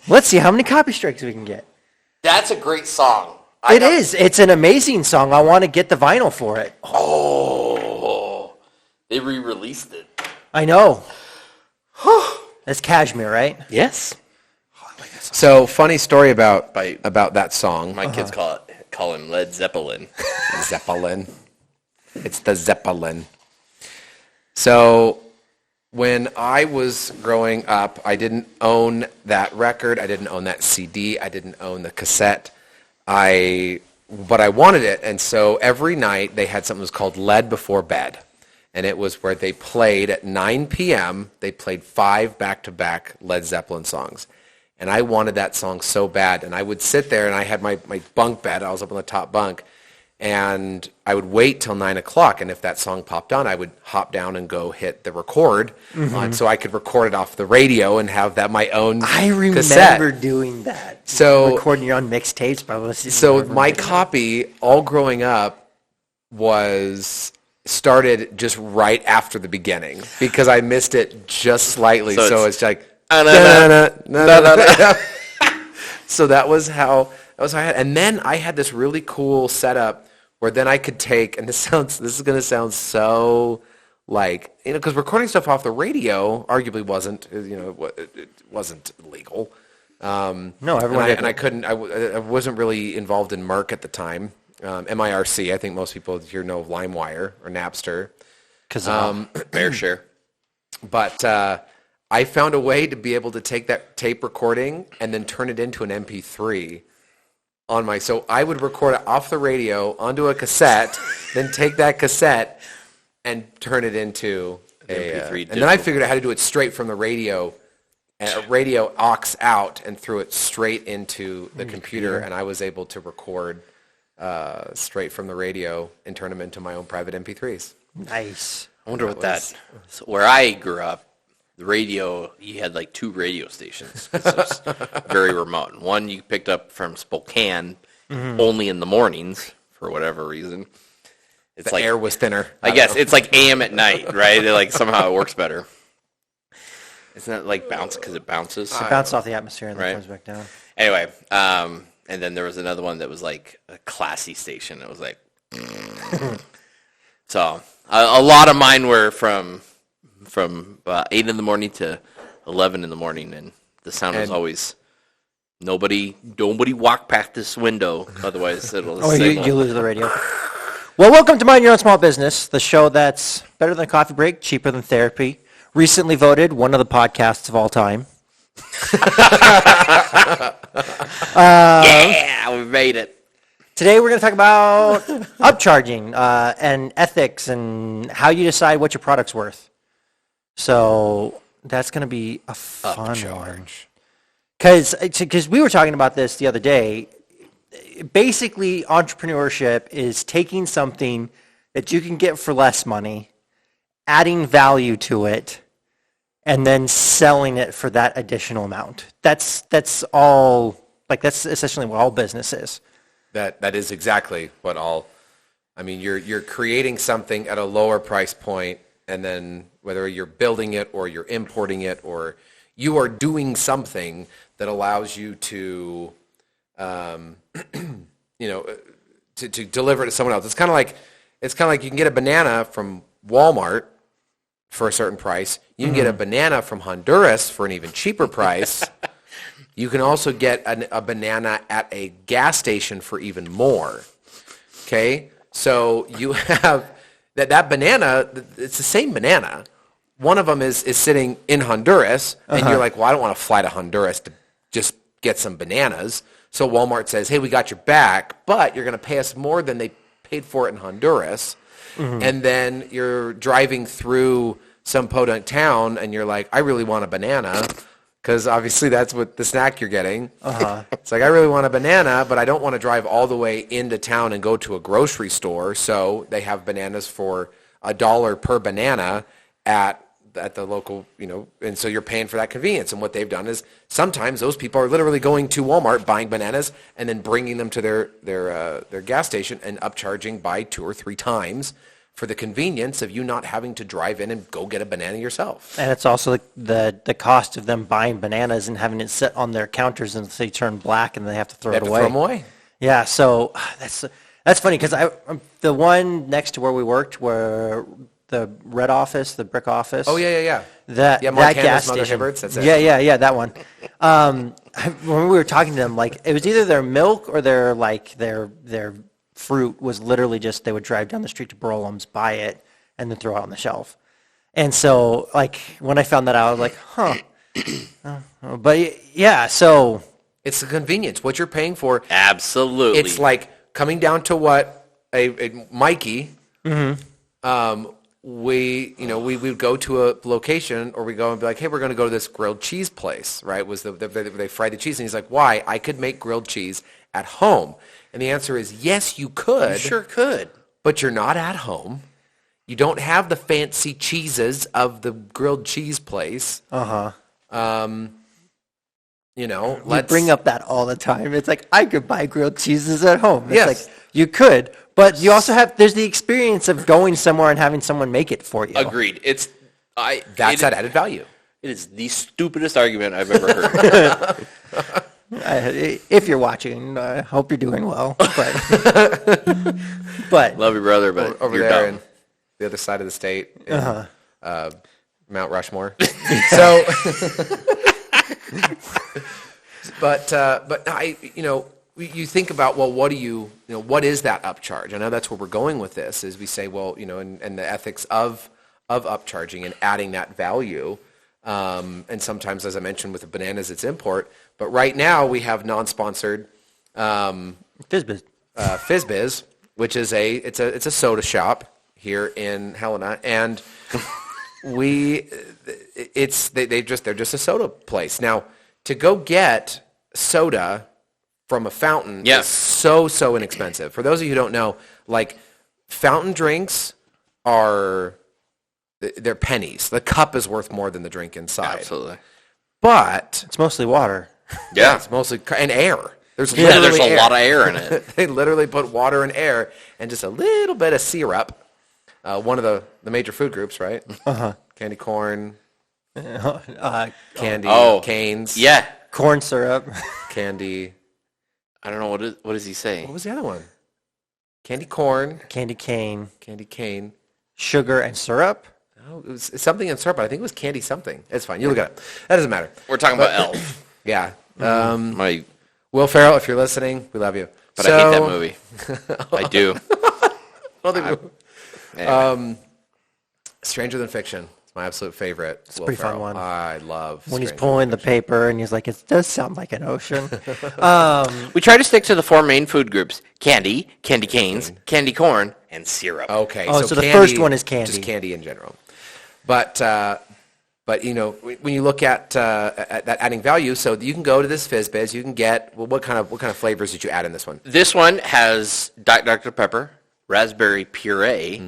Let's see how many copy strikes we can get. That's a great song. It is. It's an amazing song. I want to get the vinyl for it. Oh, they re-released it. I know. That's Cashmere, right? Yes. So, funny story about that song. My kids call him Led Zeppelin. Zeppelin. It's the Zeppelin. So, when I was growing up, I didn't own that record. I didn't own that CD. I didn't own the cassette. But I wanted it, and so every night they had something that was called Lead Before Bed, and it was where they played at 9 p.m. They played 5 back-to-back Led Zeppelin songs, and I wanted that song so bad. And I would sit there, and I had my bunk bed. I was up on the top bunk, and I would wait till 9 o'clock, and if that song popped on, I would hop down and go hit the record, so I could record it off the radio and have that my own remember cassette. doing that. So recording your own mixtapes, probably. So my copy, all growing up, started just right after the begining because I missed it just slightly. So it's like, so that was how I had. And then I had this really cool setup where then I could take, and this is going to sound so like, because recording stuff off the radio arguably wasn't, it wasn't legal. No, everyone did. And I couldn't, I wasn't really involved in Merc at the time. MIRC, I think most people here know of LimeWire or Napster. Fair share. But I found a way to be able to take that tape recording and then turn it into an MP3 so I would record it off the radio onto a cassette, then take that cassette and turn it into MP3. And then I figured out how to do it straight from the radio. Radio aux out and threw it straight into the computer, and I was able to record straight from the radio and turn them into my own private MP3s. Nice. I wonder so where I grew up, the radio, you had like 2 radio stations. It was very remote. One you picked up from Spokane only in the mornings for whatever reason. It's the air was thinner. I guess it's like AM at night, right? Somehow it works better. Isn't that like bounce because it bounces? It bounces off the atmosphere and then comes back down. Anyway, and then there was another one that was like a classy station. It was like, so a lot of mine were from 8 in the morning to 11 in the morning, and the sound was always nobody walk past this window, otherwise it'll. You lose the radio. Well, welcome to Mind Your Own Small Business, the show that's better than a coffee break, cheaper than therapy. Recently voted one of the podcasts of all time. Yeah, we made it. Today we're going to talk about upcharging and ethics and how you decide what your product's worth. So that's going to be a fun one. Because we were talking about this the other day. Basically, entrepreneurship is taking something that you can get for less money, adding value to it, and then selling it for that additional amount. That's all. That's essentially what all business is. That is exactly what all. I mean, you're creating something at a lower price point, and then whether you're building it or you're importing it or you are doing something that allows you to, to deliver it to someone else. It's kind of like you can get a banana from Walmart for a certain price. You can get a banana from Honduras for an even cheaper price. You can also get a banana at a gas station for even more. Okay? So you have that banana, it's the same banana. One of them is sitting in Honduras, and you're like, well, I don't want to fly to Honduras to just get some bananas. So Walmart says, hey, we got your back, but you're going to pay us more than they paid for it in Honduras. And then you're driving through some podunk town, and you're like, I really want a banana, because obviously that's what the snack you're getting. It's like, I really want a banana, but I don't want to drive all the way into town and go to a grocery store. So they have bananas for $1 per banana at the local, and so you're paying for that convenience. And what they've done is sometimes those people are literally going to Walmart, buying bananas, and then bringing them to their gas station and upcharging by 2 or 3 times for the convenience of you not having to drive in and go get a banana yourself. And it's also the cost of them buying bananas and having it sit on their counters and they turn black and they have to throw They it have to away. throw them away. Yeah, so that's funny because the one next to where we worked, where the red office, the brick office. Oh, yeah. That Mark gas Hannah's Mother station. Hibbert's, that's it. Yeah, that one. When we were talking to them, like it was either their milk or their fruit was literally just they would drive down the street to Burlham's, buy it, and then throw it on the shelf. And so, like when I found that out, I was like, huh. But yeah, so It's the convenience. What you're paying for. Absolutely. It's like coming down to what a Mikey. We would go to a location, or we go and be like, hey, we're going to go to this grilled cheese place, right? They fried the cheese, and he's like, why? I could make grilled cheese at home. And the answer is yes, you could. You sure could. But you're not at home. You don't have the fancy cheeses of the grilled cheese place. we bring up that all the time. It's like I could buy grilled cheeses at home. It's like you could, but you also there's the experience of going somewhere and having someone make it for you. Agreed. That's that added value. It is the stupidest argument I've ever heard. If you're watching, I hope you're doing well. But Love your brother, but Over you're there dumb. in the other side of the state, in, Mount Rushmore. So, but you think about, well, what is that upcharge? I know that's where we're going with this. Is we say, well, and the ethics of upcharging and adding that value. And sometimes, as I mentioned, with the bananas, it's import. But right now we have non-sponsored Fizz-Biz, which is it's a soda shop here in Helena, and they're just a soda place. Now, to go get soda from a fountain is so inexpensive. For those of you who don't know, like fountain drinks they're pennies. The cup is worth more than the drink inside. Absolutely. But it's mostly water. Yeah. it's mostly and air. There's There's literally a lot of air in it. They literally put water and air and just a little bit of syrup. One of the major food groups, right? Candy corn, candy canes. Yeah. Corn syrup. Candy. I don't know what is he saying. What was the other one? Candy corn, Candy cane. candy cane. Sugar and syrup. Oh, it was something in syrup, but I think it was candy something. It's fine. You look it up. That doesn't matter. We're talking about Elf. Yeah. Will Ferrell, if you're listening, we love you. But I hate that movie. I do. Anyway. Stranger Than Fiction. It's my absolute favorite. It's a pretty fun one. I love When he's Stranger pulling the paper and he's like, it does sound like an ocean. We try to stick to the four main food groups: candy, candy canes, candy corn, and syrup. Okay. Oh, so the candy, first one is candy. Just candy in general. But when you look at that adding value, so you can go to this Fizz-Biz, you can get what kind of flavors did you add in this one? This one has Dr. Pepper, raspberry puree,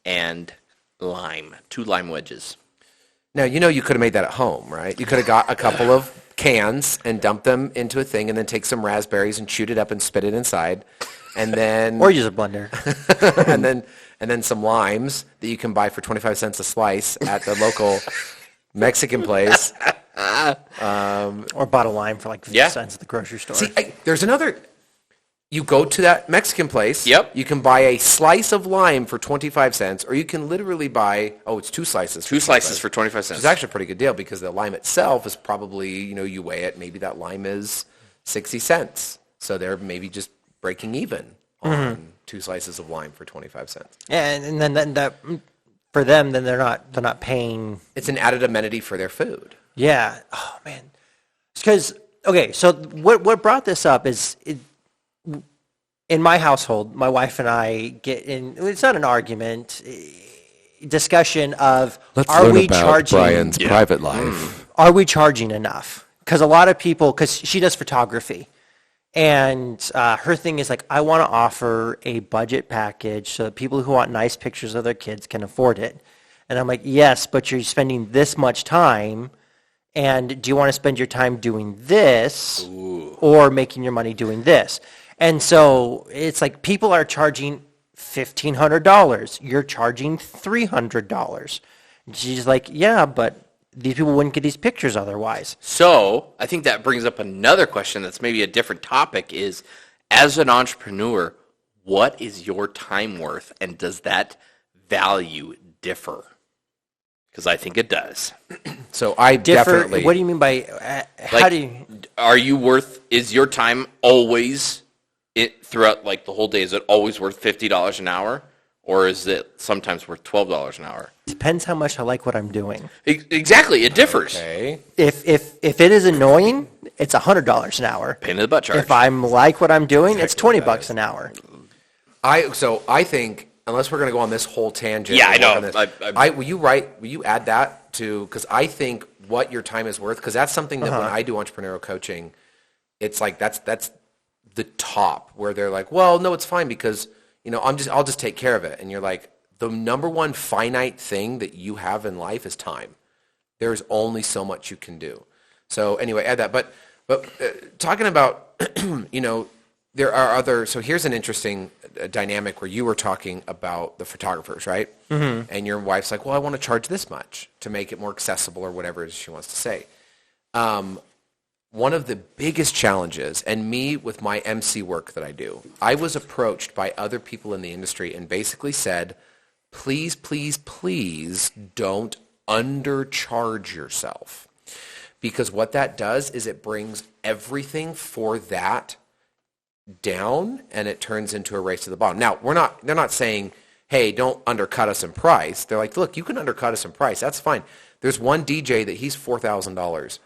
and lime. 2 lime wedges. Now, you could have made that at home, right? You could have got a couple of cans and dumped them into a thing and then take some raspberries and chewed it up and spit it inside. And then Or use a blender. and then some limes that you can buy for 25 cents a slice at the local Mexican place. Or bottle lime for like 50 cents at the grocery store. See, there's another. You go to that Mexican place. Yep. You can buy a slice of lime for 25 cents, or you can literally buy, it's 2 slices. 2 slices for 25 cents. It's actually a pretty good deal because the lime itself is probably, you weigh it, maybe that lime is 60 cents. So they're maybe just breaking even on 2 slices of lime for 25 cents. And then that for them, then they're not paying. It's an added amenity for their food. Yeah. Oh man. Because so what brought this up is in my household, my wife and I get in. It's not an argument, discussion of are we charging Brian's private life. Are we charging enough? Because a lot of people, because she does photography. And her thing is like, I want to offer a budget package so that people who want nice pictures of their kids can afford it. And I'm like, yes, but you're spending this much time. And do you want to spend your time doing this or making your money doing this? And so it's like people are charging $1,500. You're charging $300. She's like, yeah, but these people wouldn't get these pictures otherwise. So I think that brings up another question that's maybe a different topic is, as an entrepreneur, what is your time worth, and does that value differ? Because I think it does. So I definitely. What do you mean by, how do you? Are you worth, is your time always, throughout like the whole day, is it always worth $50 an hour? Or is it sometimes worth $12 an hour? Depends how much I like what I'm doing. Exactly, it differs. Okay. If it is annoying, it's $100 an hour. Pain in the butt charge. If I'm like what I'm doing, it's $20 an hour. I think, unless we're going to go on this whole tangent. Yeah, I know. Will you add that to, because I think what your time is worth, because that's something that when I do entrepreneurial coaching, it's like that's the top, where they're like, well, no, it's fine because, I'll just take care of it. And you're like, the number one finite thing that you have in life is time. There's only so much you can do. So anyway, add that. But talking about, there are other, so here's an interesting dynamic where you were talking about the photographers, right? Mm-hmm. And your wife's like, well, I want to charge this much to make it more accessible, or whatever it is she wants to say. One of the biggest challenges, and me with my MC work that I do, I was approached by other people in the industry and basically said, please, please, please don't undercharge yourself. Because what that does is it brings everything for that down, and it turns into a race to the bottom. Now, they're not saying, hey, don't undercut us in price. They're like, look, you can undercut us in price. That's fine. There's one DJ that he's $4,000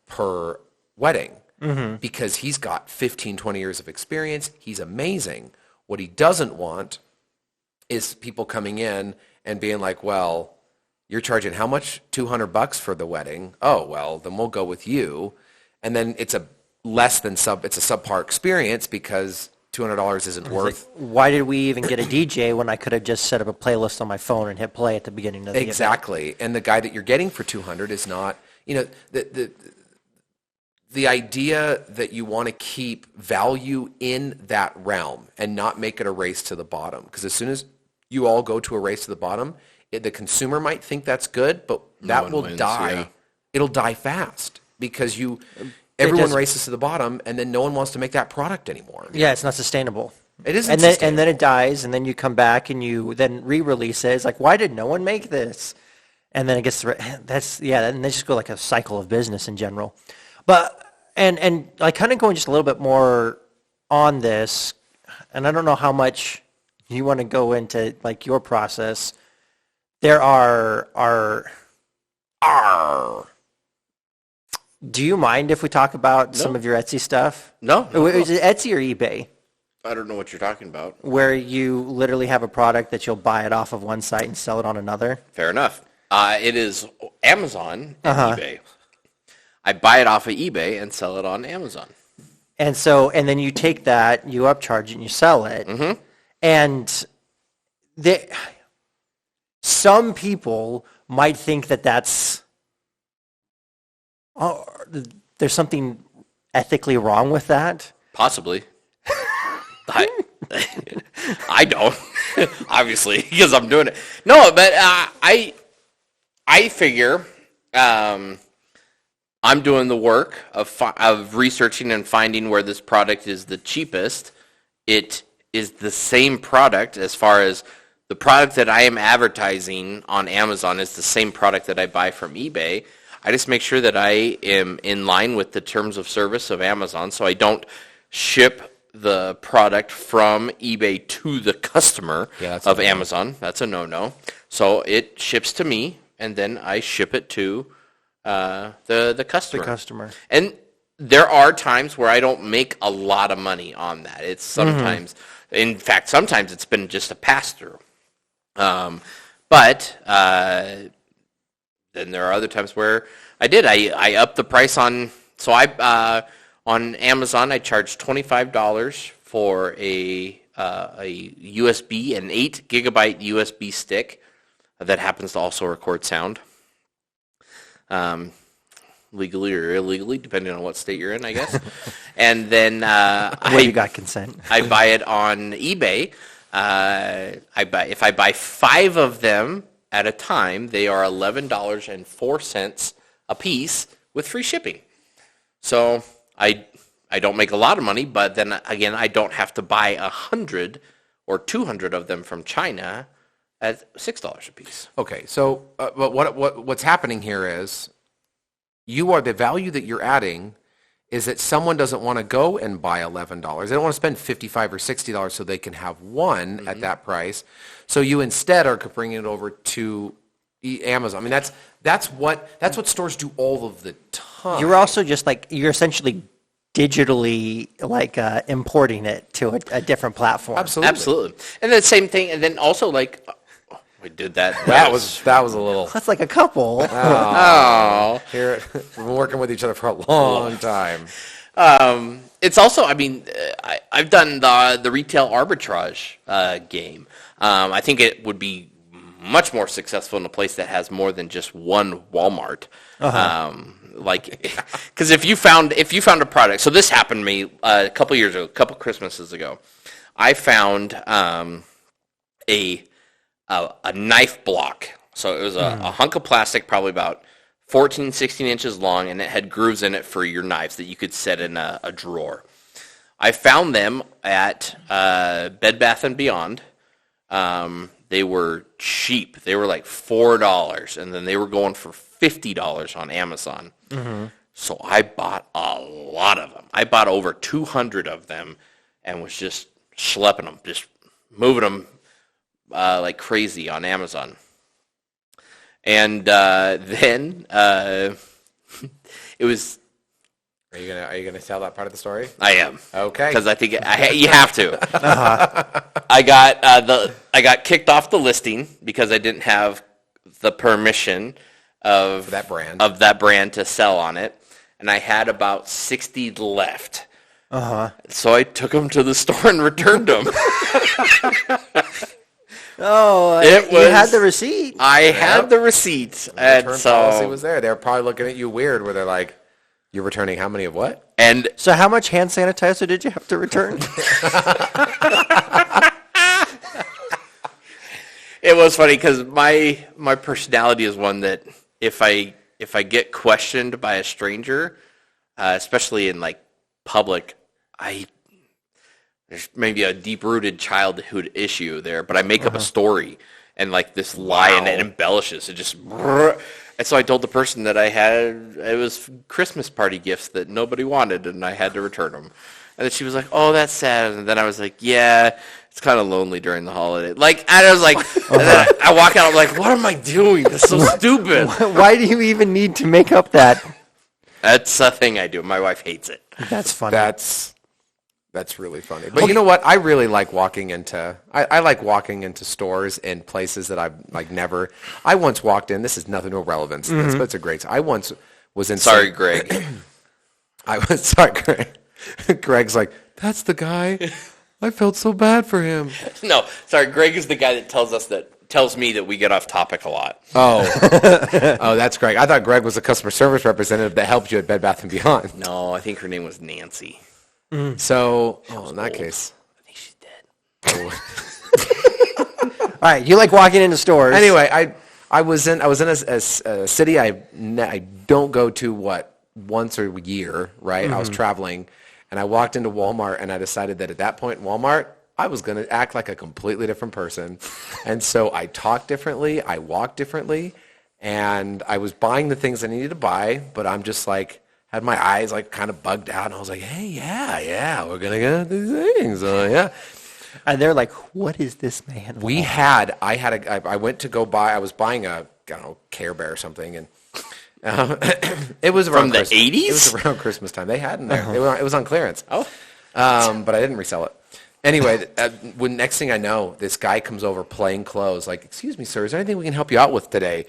per wedding because he's got 15, 20 years of experience. He's amazing. What he doesn't want is people coming in and being like, well, you're charging how much? $200 for the wedding. Oh, well, then we'll go with you. And then it's a subpar experience because $200 isn't worth. Like, why did we even get a DJ when I could have just set up a playlist on my phone and hit play at the beginning of the Exactly. And the guy that you're getting for $200 is not, the idea that you want to keep value in that realm and not make it a race to the bottom. Because as soon as you all go to a race to the bottom, the consumer might think that's good, but that will die. Yeah. It'll die fast because everyone races to the bottom, and then no one wants to make that product anymore. Yeah, it's not sustainable. It isn't sustainable. And then it dies, and then you come back and you then re-release it. It's like, why did no one make this? And then it gets and they just go like a cycle of business in general. But and like kind of going just a little bit more on this, and I don't know how much you want to go into like your process. There are do you mind if we talk about some of your Etsy stuff? No. Is it Etsy or eBay? I don't know what you're talking about. Where you literally have a product that you'll buy it off of one site and sell it on another? Fair enough. It is Amazon and eBay. I buy it off of eBay and sell it on Amazon. And then you take that, you upcharge it, and you sell it. Mm-hmm. And some people might think that that's... Oh, there's something ethically wrong with that? Possibly. I don't, obviously, because I'm doing it. No, but I figure I'm doing the work of researching and finding where this product is the cheapest. It is the same product as far as the product that I am advertising on Amazon is the same product that I buy from eBay. I just make sure that I am in line with the terms of service of Amazon, so I don't ship the product from eBay to the customer of Amazon. That's a no-no. So it ships to me, and then I ship it to the customer. The customer. And there are times where I don't make a lot of money on that. It's sometimes, in fact, sometimes it's been just a pass-through. But then there are other times where I upped the price on, so on Amazon, I charged $25 for a USB, an 8 gigabyte USB stick that happens to also record sound, legally or illegally, depending on what state you're in, I guess. And then where you got consent. I buy it on eBay if I buy 5 of them at a time, they are $11.04 a piece with free shipping. So I don't make a lot of money, but then again, I don't have to buy 100 or 200 of them from China at $6 a piece. Okay, so but what's happening here is the value that you're adding is that someone doesn't want to go and buy $11. They don't want to spend $55 or $60 so they can have one at that price. So you instead are bringing it over to Amazon. I mean, that's what stores do all of the time. You're also just you're essentially digitally importing it to a different platform. Absolutely. And the same thing, and then also we did that. That was a little. That's like a couple. Oh. Here, we've been working with each other for a long time. It's also, I've done the retail arbitrage game. I think it would be much more successful in a place that has more than just one Walmart. Because if you found a product, so this happened to me a couple years ago, a couple Christmases ago. I found a knife block. So it was a hunk of plastic, probably about 14, 16 inches long, and it had grooves in it for your knives that you could set in a drawer. I found them at Bed Bath & Beyond. They were cheap. They were like $4, and then they were going for $50 on Amazon. So I bought a lot of them. I bought over 200 of them and was just schlepping them, just moving them like crazy on Amazon. And then it was. Are you gonna tell that part of the story? I am. Okay. Because I think you have to. I got kicked off the listing because I didn't have the permission of that brand to sell on it, and I had about 60 left. So I took them to the store and returned them. You had the receipt. I had the receipt. The return policy was there. They were probably looking at you weird, where they're like, "You're returning how many of what?" And so, how much hand sanitizer did you have to return? It was funny because my personality is one that if I get questioned by a stranger, especially in public, there's maybe a deep-rooted childhood issue there, but I make up a story and this lie, and it embellishes. It just, and so I told the person that it was Christmas party gifts that nobody wanted, and I had to return them. And then she was like, "Oh, that's sad." And then I was like, "Yeah, it's kind of lonely during the holiday." And I was like, and then I walk out, I'm like, "What am I doing? That's so stupid." Why do you even need to make up that? That's a thing I do. My wife hates it. That's funny. That's really funny. But you know what? I really like walking into I like walking into stores and places that I've never. I once walked in. This is nothing, no relevance to this, but it's a great. I once was in. Sorry, Greg. I was sorry, Greg. Greg's like, "That's the guy. I felt so bad for him." No, sorry. Greg is the guy that tells me that we get off topic a lot. Oh, that's Greg. I thought Greg was a customer service representative that helped you at Bed Bath & Beyond. No, I think her name was Nancy. So, in that case, I think she's dead. All right, you like walking into stores. Anyway, I was in a city I don't go to once a year, right? I was traveling, and I walked into Walmart, and I decided that at that point in Walmart, I was going to act like a completely different person. And so I talked differently, I walked differently, and I was buying the things I needed to buy, but I'm just had my eyes kind of bugged out, and I was like, "Hey, yeah, we're going to get these things." Yeah. And they're like, "What is this man?" I went to go buy, I was buying Care Bear or something, and it was around from the Christmas. 80s? It was around Christmas time. They had in there. It was on clearance. Oh. But I didn't resell it. Anyway, when next thing I know, this guy comes over plain clothes, "Excuse me, sir, is there anything we can help you out with today?"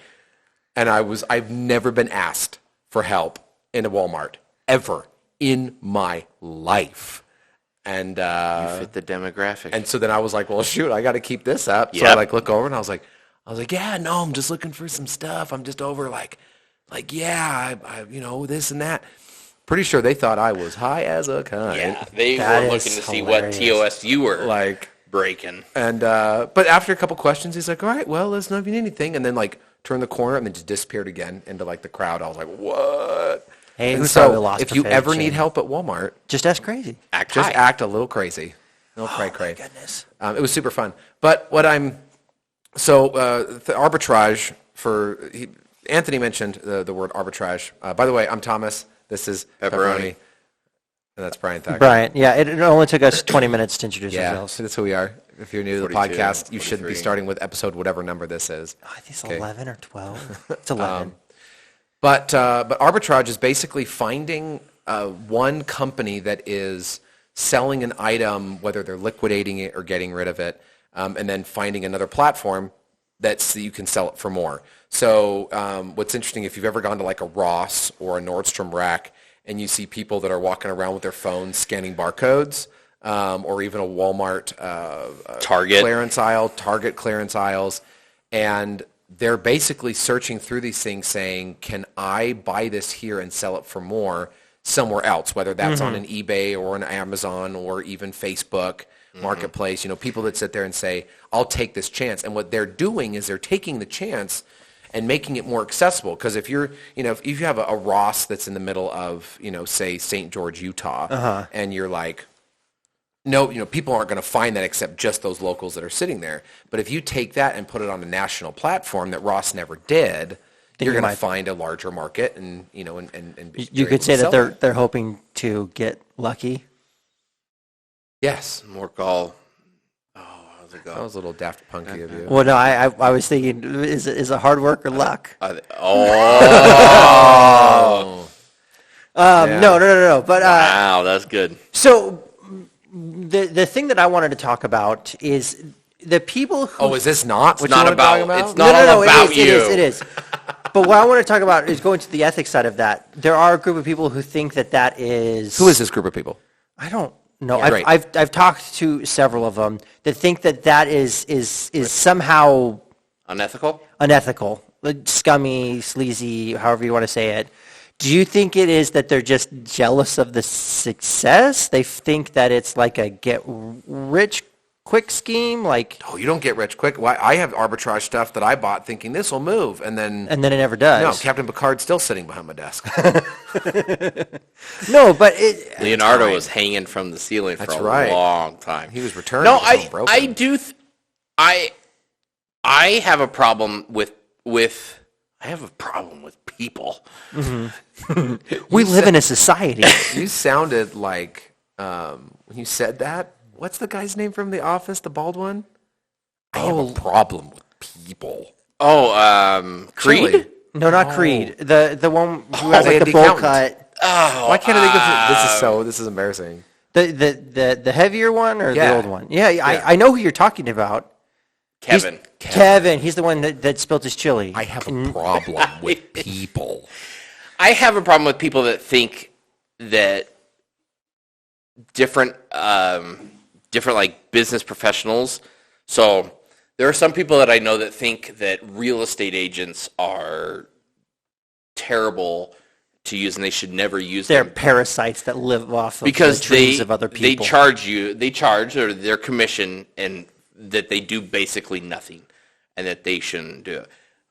And I've never been asked for help in a Walmart ever in my life. And You fit the demographic. and so then I was like, "Well, shoot, I got to keep this up." So Yep. I look over, and I was like, "Yeah, no, I'm just looking for some stuff. I'm just over yeah, I this and that." Pretty sure they thought I was high as a kite. Yeah, they That were is looking to see hilarious. what TOS you were. breaking. And but after a couple questions, he's like, "All right, well, let us know if you need anything." And then like turned the corner and then just disappeared again into like the crowd. I was like, "What?" Hey, And who's probably so lost if a you fed ever need chain. help at Walmart, Just ask crazy. just High. act a little crazy, a little cray. Goodness. It was super fun. But what I'm the arbitrage for Anthony mentioned the word arbitrage. By the way, I'm Thomas. This is Pepperoni. And that's Brian Thacker. Brian, yeah, it only took us 20 minutes to introduce Yeah, ourselves. that's who we are. If you're new to the 42, podcast, you should be 43. starting with episode whatever number this is. I think it's Okay. 11 or 12. It's 11. But arbitrage is basically finding one company that is selling an item, whether they're liquidating it or getting rid of it, and then finding another platform that you can sell it for more. So what's interesting, if you've ever gone to like a Ross or a Nordstrom rack and you see people that are walking around with their phones scanning barcodes, or even a Walmart Target Target clearance aisles, and they're basically searching through these things saying, can I buy this here and sell it for more somewhere else, whether that's on an eBay or an Amazon or even Facebook Marketplace, people that sit there and say, I'll take this chance. And what they're doing is they're taking the chance and making it more accessible. Because if you're, if you have a Ross that's in the middle of, say St. George, Utah, and you're like, no, people aren't going to find that except just those locals that are sitting there. But if you take that and put it on a national platform that Ross never did, you're going to find a larger market, and You could say that they're hoping to get lucky. Yes, More call. Oh, how's it go? that was a little Daft Punky of you. Well, no, I was thinking, is it hard work or luck? Oh, No. But wow, that's good. so the thing that I wanted to talk about is the people who. Oh, is this not what not you want to talk about- about? it's not all about you. It is. But what I want to talk about is going to the ethics side of that. There are a group of people who think that is. Who is this group of people? I don't know. Yeah, great. I've talked to several of them that think that is somehow Unethical? unethical, like scummy, sleazy, however you want to say it. Do you think it is that they're just jealous of the success? They think that it's like a get rich quick scheme, like, Oh, you don't get rich quick. Why? I have arbitrage stuff that I bought thinking this will move, and then and then it never does. no, Captain Picard's still sitting behind my desk. No, but it. Leonardo was hanging from the ceiling for That's a right. long time. He was returning. No, with something broken. I do. I have a problem with. I have a problem with people. We live in a society. You sounded like when you said that. What's the guy's name from The Office? The bald one. I have a problem with people. Oh, Creed. Chili. No, not Creed. The one who has like the the bowl accountant. cut. Oh, Why can't I think of this is embarrassing. The heavier one or Yeah. the old one? Yeah, I know who you're talking about. Kevin. Kevin. He's the one that spilled his chili. I have a problem with people. I have a problem with people that think that different like business professionals. So there are some people that I know that think that real estate agents are terrible to use and they should never use They're them parasites that live off of because the dreams of other people. they charge or their commission and that they do basically nothing and that they shouldn't do it.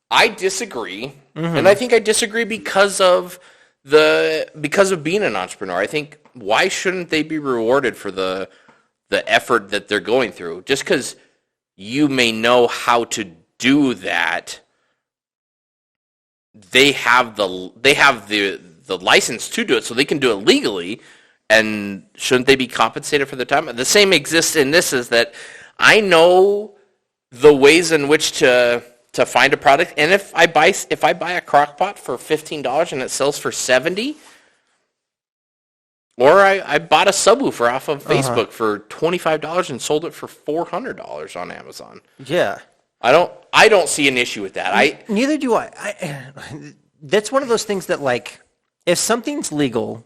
I disagree, and I think I disagree because of being an entrepreneur. I think why shouldn't they be rewarded for the effort that they're going through? Just because you may know how to do that, they have the license to do it, so they can do it legally. And shouldn't they be compensated for their time? The same exists in this, is that I know the ways in which to find a product, and if I buy a crock pot for $15 and it sells for $70, or I bought a subwoofer off of Facebook for $25 and sold it for $400 on Amazon. Yeah. I don't see an issue with that. Neither do I. That's one of those things that, like, if something's legal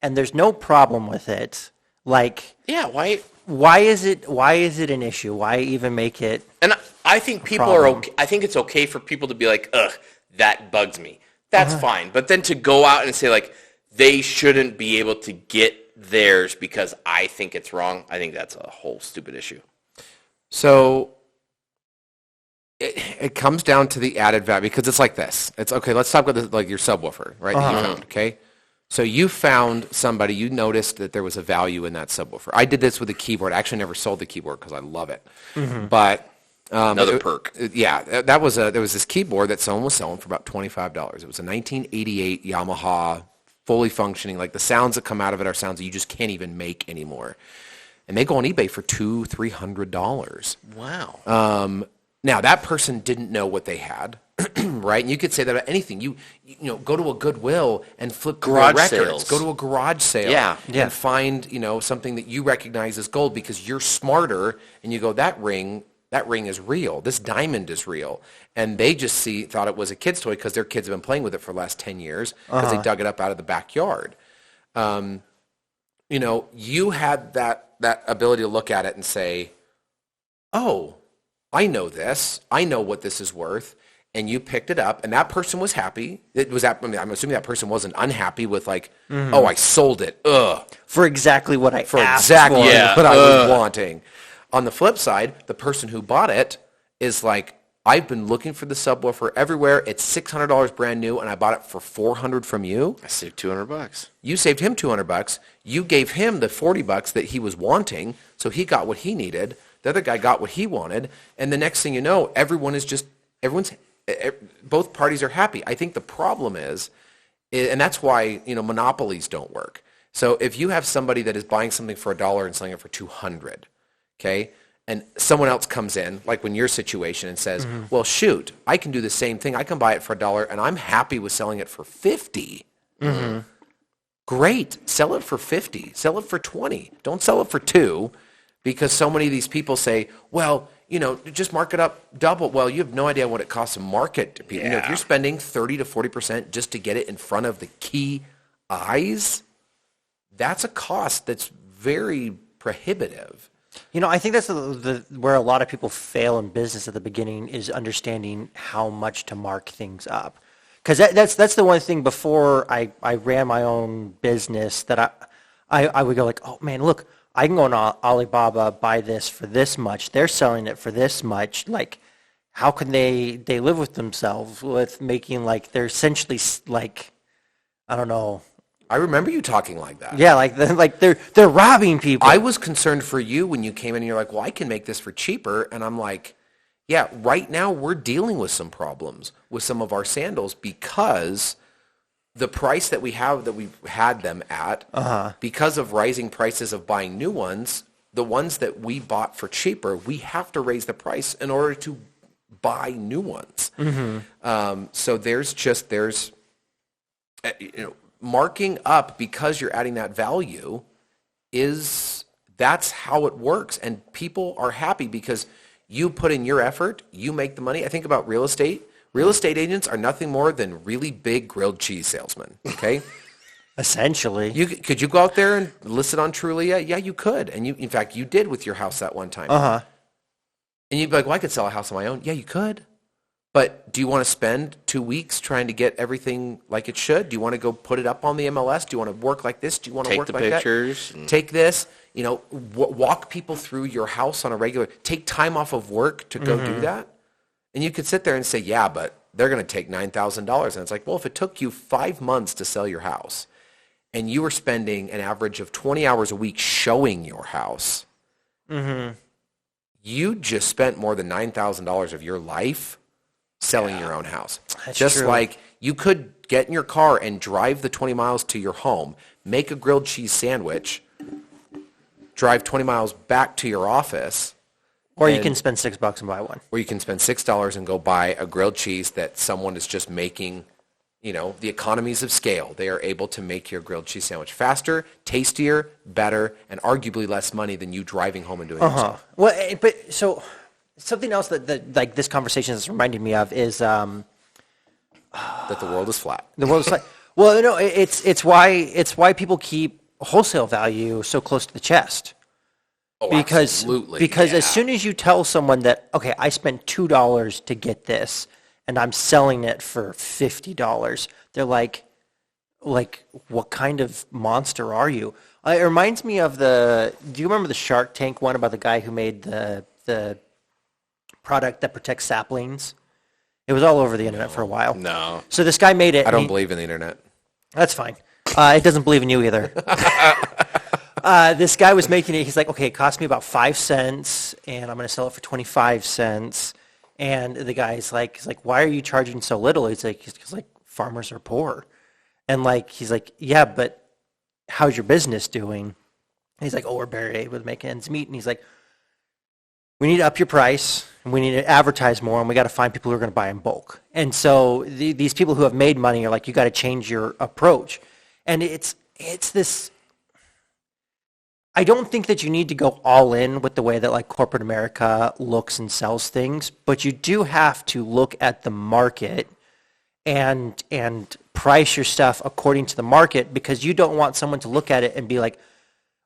and there's no problem with it, like, yeah, why? Why is it an issue? Why even make it? And I think people problem. are okay. I think it's okay for people to be like, ugh, that bugs me. That's fine. But then to go out and say, like, they shouldn't be able to get theirs because I think it's wrong, I think that's a whole stupid issue. So it comes down to the added value because it's like this. It's okay. Let's talk about this, like your subwoofer, right? That you found, okay. So you found somebody. You noticed that there was a value in that subwoofer. I did this with a keyboard. I actually never sold the keyboard because I love it. But Another perk. There was this keyboard that someone was selling for about $25. It was a 1988 Yamaha, fully functioning. Like the sounds that come out of it are sounds that you just can't even make anymore. And they go on eBay for $200-$300. Wow. Now that person didn't know what they had, right? And you could say that about anything. You go to a Goodwill and flip Garage records. sales. Go to a garage sale and find something that you recognize as gold because you're smarter, and you go, that ring is real. This diamond is real. And they just thought it was a kid's toy because their kids have been playing with it for the last 10 years because they dug it up out of the backyard. You had that ability to look at it and say, oh, I know this. I know what this is worth. And you picked it up, and that person was happy. I'm assuming that person wasn't unhappy with oh, I sold it. Ugh. For exactly what I For asked exactly for. what I was wanting. On the flip side, the person who bought it is like, I've been looking for the subwoofer everywhere. It's $600 brand new, and I bought it for $400 from you. I saved $200. You saved him $200. You gave him the $40 that he was wanting, so he got what he needed. The other guy got what he wanted, and the next thing you know, both parties are happy. I think the problem is, and that's why monopolies don't work. So if you have somebody that is buying something for $1 and selling it for $200, okay, and someone else comes in, like in your situation, and says, well, shoot, I can do the same thing. I can buy it for $1, and I'm happy with selling it for $50. Great. Sell it for $50. Sell it for $20. Don't sell it for $2, because so many of these people say, well, just mark it up double. Well, you have no idea what it costs to market to people. If you're spending 30 to 40% just to get it in front of the key eyes, that's a cost that's very prohibitive. I think that's where a lot of people fail in business at the beginning is understanding how much to mark things up. Because that's the one thing before I ran my own business that I would go like, oh man, look, I can go on Alibaba, buy this for this much. They're selling it for this much. Like, how can they live with themselves with making they're essentially I don't know. I remember you talking like that. Yeah, they're robbing people. I was concerned for you when you came in and you're like, well, I can make this for cheaper. And I'm like, yeah, right now we're dealing with some problems with some of our sandals because the price that we had them at, because of rising prices of buying new ones, the ones that we bought for cheaper, we have to raise the price in order to buy new ones. So there's marking up because you're adding that value that's how it works. And people are happy because you put in your effort, you make the money. I think about real estate. Real estate agents are nothing more than really big grilled cheese salesmen, okay? Essentially. Could you go out there and list it on Trulia? Yeah, you could. And in fact, you did with your house that one time. And you'd be like, well, I could sell a house on my own. Yeah, you could. But do you want to spend 2 weeks trying to get everything like it should? Do you want to go put it up on the MLS? Do you want to work like this? Do you want to work like that? Take the pictures. Take this. Walk people through your house on a regular. Take time off of work to go do that. And you could sit there and say, yeah, but they're going to take $9,000. And it's like, well, if it took you 5 months to sell your house and you were spending an average of 20 hours a week showing your house, you just spent more than $9,000 of your life selling your own house. That's just true. like you could get in your car and drive the 20 miles to your home, make a grilled cheese sandwich, drive 20 miles back to your office. Or you can spend $6 and buy one. Or you can spend $6 and go buy a grilled cheese that someone is just making, the economies of scale. They are able to make your grilled cheese sandwich faster, tastier, better, and arguably less money than you driving home and doing it yourself. Well, but so something else that this conversation has reminded me of is That the world is flat. the world is like, well, no, it's why people keep wholesale value so close to the chest. Oh, Because absolutely. as soon as you tell someone that, okay, I spent $2 to get this and I'm selling it for $50, they're like, what kind of monster are you? It reminds me of do you remember the Shark Tank one about the guy who made the the product that protects saplings. It was all over the internet for a while. No. So this guy made it. I don't believe in the internet. That's fine. It doesn't believe in you either. This guy was making it. He's like, okay, it cost me about 5 cents, and I'm going to sell it for 25 cents. And the guy's like, he's like, why are you charging so little? He's like, because like farmers are poor, and like he's like, yeah, but how's your business doing? And he's like, oh, we're barely able to make ends meet. And he's like, we need to up your price, and we need to advertise more, and we got to find people who are going to buy in bulk. And so these people who have made money are like, you got to change your approach. And it's this. I don't think that you need to go all in with the way that like corporate America looks and sells things, but you do have to look at the market and price your stuff according to the market, because you don't want someone to look at it and be like,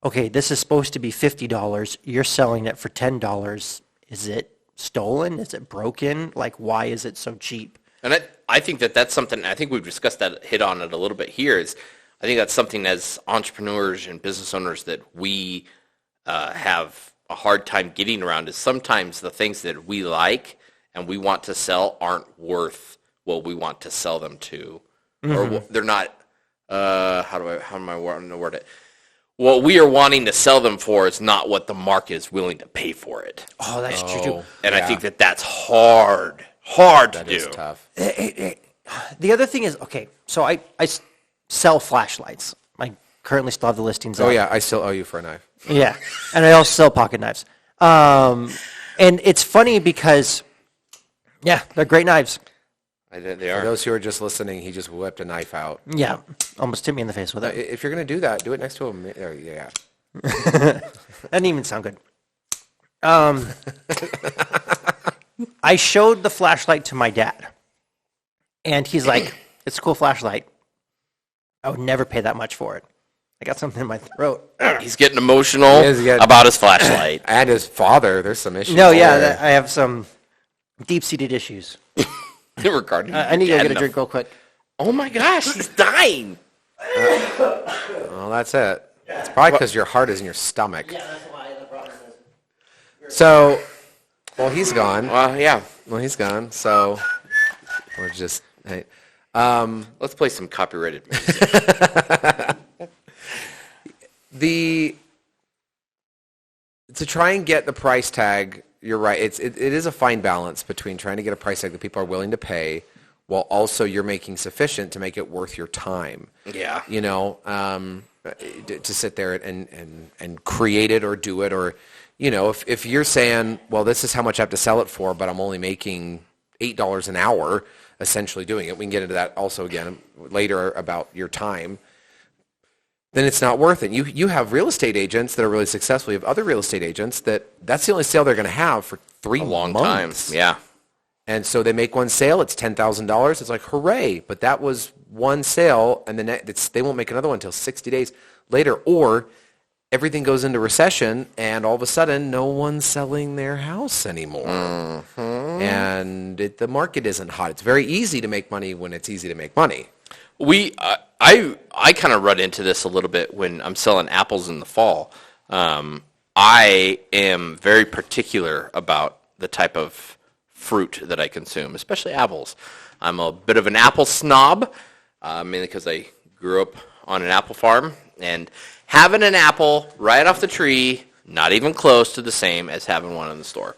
okay, this is supposed to be $50. You're selling it for $10. Is it stolen? Is it broken? Like, why is it so cheap? And I think that's something, I think we've discussed that, hit on it a little bit here, is I think that's something as entrepreneurs and business owners that we have a hard time getting around, is sometimes the things that we like and we want to sell aren't worth what we want to sell them to. Or they're not, how am I wanting to word it? What we are wanting to sell them for is not what the market is willing to pay for it. Oh, that's true too. And I think that's hard to do. That is tough. The other thing is, okay, so I sell flashlights. I currently still have the listings Oh up. yeah, I still owe you for a knife. Yeah, and I also sell pocket knives. And it's funny because, yeah, they're great knives. They For are. those who are just listening, he just whipped a knife out. Yeah, almost hit me in the face with it. If you're going to do that, do it next to a... Yeah. That didn't even sound good. I showed the flashlight to my dad, and he's like, it's a cool flashlight. I would never pay that much for it. I got something in my throat. He's getting emotional He is getting- about his flashlight. And his father, there's some issues No, yeah, there. I have some deep-seated issues. Regarding I need to your go dad get a drink real quick. Oh my gosh, he's dying. Well, that's it. It's probably because your heart is in your stomach. Yeah, that's why the problem is. So, well, he's gone. Well, yeah. Well, he's gone. So, we're just... Hey. Let's play some copyrighted music. To try and get the price tag, you're right. It is a fine balance between trying to get a price tag that people are willing to pay, while also you're making sufficient to make it worth your time. Yeah. You know, to sit there and create it or do it, or, you know, if you're saying, well, this is how much I have to sell it for, but I'm only making $8 an hour, essentially doing it. We can get into that also again later about your time. Then it's not worth it. You have real estate agents that are really successful. You have other real estate agents that's the only sale they're going to have for 3 A long months. time. Yeah. And so they make one sale. It's $10,000. It's like, hooray. But that was one sale, and they won't make another one until 60 days later. Or everything goes into recession, and all of a sudden, no one's selling their house anymore. And the market isn't hot. It's very easy to make money when it's easy to make money. I kind of run into this a little bit when I'm selling apples in the fall. I am very particular about the type of fruit that I consume, especially apples. I'm a bit of an apple snob, mainly because I grew up on an apple farm, and having an apple right off the tree, not even close to the same as having one in the store.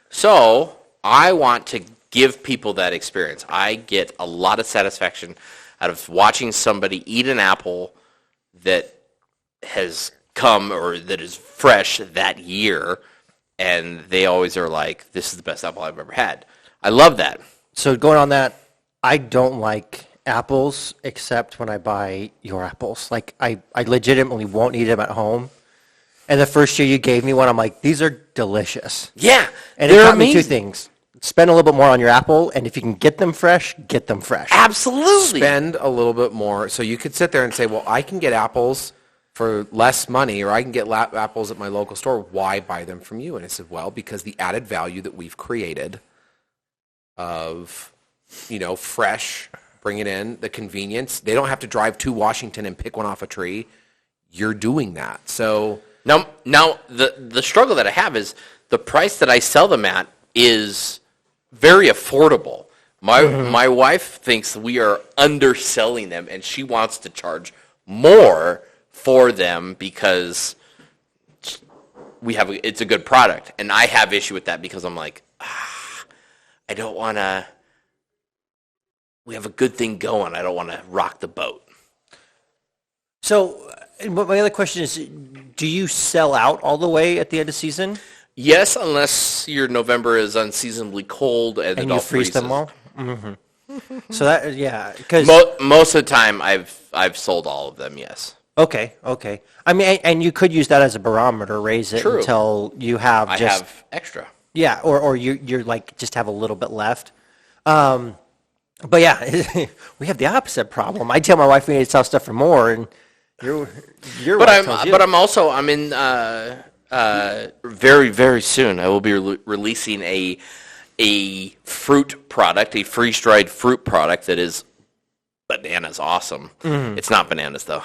So I want to give people that experience. I get a lot of satisfaction out of watching somebody eat an apple that has come or that is fresh that year, and they always are like, this is the best apple I've ever had. I love that. So going on that, I don't like apples except when I buy your apples. Like, I legitimately won't eat them at home. And the first year you gave me one, I'm like, these are delicious. Yeah, And it taught me two things. Spend a little bit more on your apple, and if you can get them fresh, get them fresh. Absolutely. Spend a little bit more. So you could sit there and say, well, I can get apples for less money, or I can get apples at my local store. Why buy them from you? And I said, well, because the added value that we've created of, you know, fresh, bring it in, the convenience. They don't have to drive to Washington and pick one off a tree. You're doing that. So now the struggle that I have is the price that I sell them at is very affordable. My wife thinks we are underselling them, and she wants to charge more for them because it's a good product. And I have issue with that because I'm like, I don't want to. We have a good thing going. I don't want to rock the boat. So, my other question is, do you sell out all the way at the end of season? Yes, unless your November is unseasonably cold and it You all freeze freezes. them all? So that, yeah, because... Most of the time, I've sold all of them. Yes. Okay. I mean, and you could use that as a barometer, raise it True. until you have I just... have extra. Yeah, or you're like, just have a little bit left. But yeah, we have the opposite problem. I tell my wife we need to sell stuff for more, and you're But I'm in very, very soon. I will be releasing a fruit product, a freeze-dried fruit product that is bananas awesome. It's not bananas though.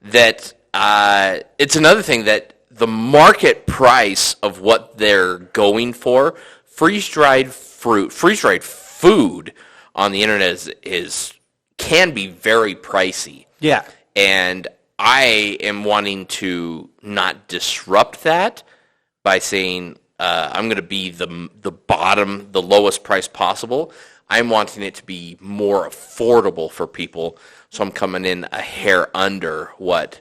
It's another thing that the market price of what they're going for, freeze-dried food on the internet can be very pricey. Yeah. And I am wanting to not disrupt that by saying I'm going to be the bottom, the lowest price possible. I'm wanting it to be more affordable for people, so I'm coming in a hair under what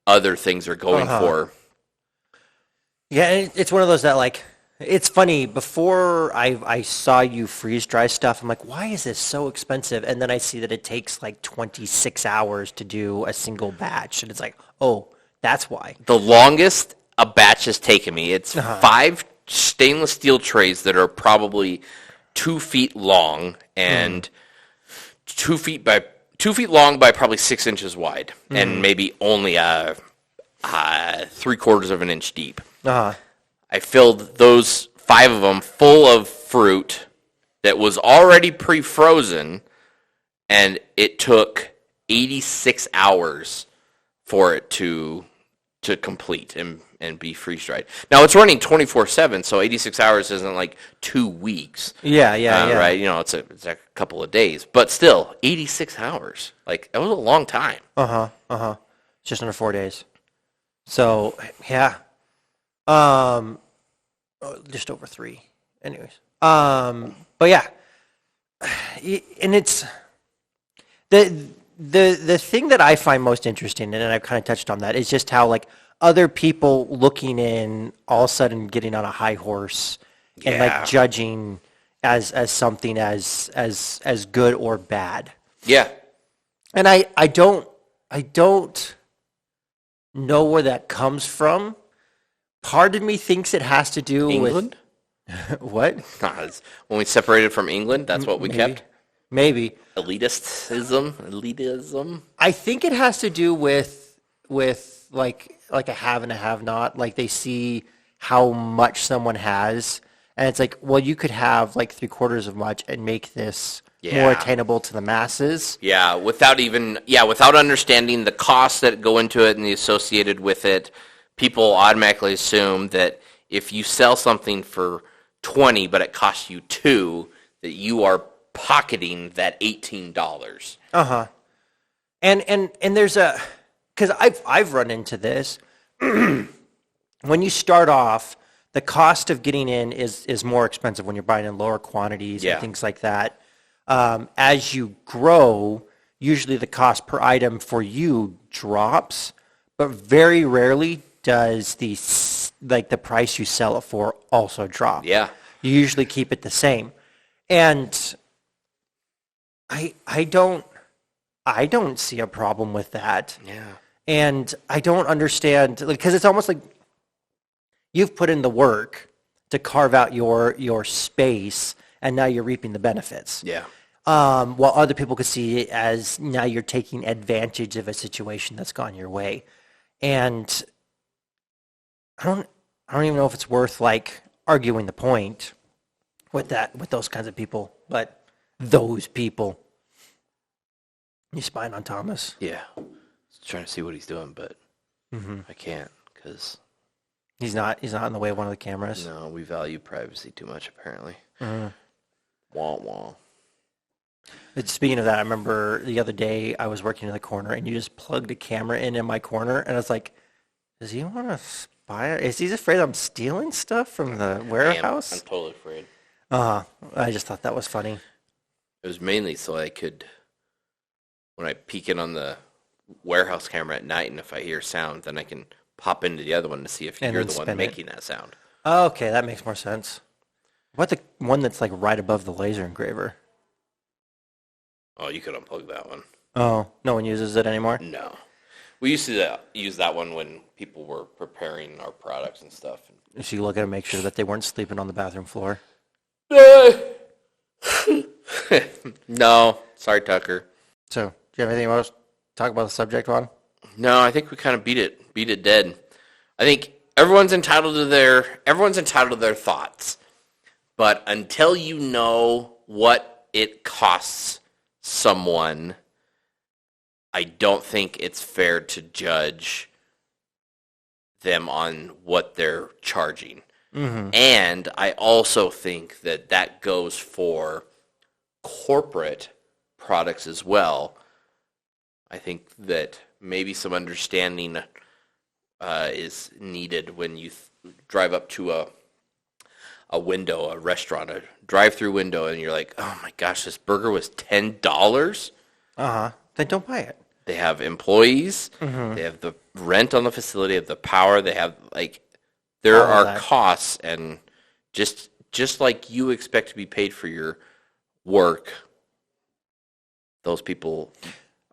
other things are going for. Yeah, and it's one of those that, like, it's funny, before I saw you freeze dry stuff, I'm like, why is this so expensive? And then I see that it takes like 26 hours to do a single batch. And it's like, oh, that's why. The longest a batch has taken me, it's 5 stainless steel trays that are probably 2 feet long and 2 feet long by probably 6 inches wide, and maybe only 3/4 of an inch deep. I filled those 5 of them full of fruit that was already pre-frozen, and it took 86 hours for it to complete and be freeze-dried. Now, it's running 24/7, so 86 hours isn't like 2 weeks. Yeah. Right? You know, it's a couple of days. But still, 86 hours. Like, that was a long time. Just under 4 days. So, yeah. Just over 3. Anyways. But yeah. And it's... The thing that I find most interesting, and I've kind of touched on that, is just how, like, other people looking in, all of a sudden getting on a high horse and, like, judging as something as good or bad. Yeah. And I don't know where that comes from. Part of me thinks it has to do England? with... What? When we separated from England, that's what we kept? Maybe. Elitism. I think it has to do with like a have and a have not. Like, they see how much someone has, and it's like, well, you could have like 3/4 of much and make this more attainable to the masses. Yeah, without understanding the costs that go into it and the associated with it, people automatically assume that if you sell something for 20 but it costs you 2, that you are pocketing that $18. And there's because I've run into this. When you start off, the cost of getting in is more expensive when you're buying in lower quantities and things like that. As you grow, usually the cost per item for you drops, but very rarely does the price you sell it for also drop. Yeah. You usually keep it the same. And I don't see a problem with that. Yeah. And I don't understand, because it's almost like you've put in the work to carve out your space, and now you're reaping the benefits. Yeah. While other people could see it as now you're taking advantage of a situation that's gone your way. And I don't even know if it's worth like arguing the point with those kinds of people, but those people. You spying on Thomas? Yeah. Trying to see what he's doing, but I can't because He's not in the way of one of the cameras. No, we value privacy too much, apparently. Wah wah. Speaking of that, I remember the other day I was working in the corner and you just plugged a camera in my corner and I was like, does he want to spy? Is he afraid I'm stealing stuff from the warehouse? I'm totally afraid. I just thought that was funny. It was mainly so I could, when I peek in on the warehouse camera at night and if I hear sound, then I can pop into the other one to see if you're the one making that sound. Oh, okay, that makes more sense. What the one that's like right above the laser engraver? Oh, you could unplug that one. Oh, no one uses it anymore? No. We used to use that one when people were preparing our products and stuff. So you look at it, make sure that they weren't sleeping on the bathroom floor. No. Sorry, Tucker. So, do you have anything else to talk about the subject, Juan? No, I think we kind of beat it dead. I think everyone's entitled to their thoughts. But until you know what it costs someone, I don't think it's fair to judge them on what they're charging. Mm-hmm. And I also think that goes for corporate products as well. I think that maybe some understanding is needed when you drive up to a window, a restaurant, a drive-through window, and you're like, oh my gosh, this burger was $10? Then don't buy it. They have employees, they have the rent on the facility, they have the power, they have, there are costs, and just like you expect to be paid for your work, those people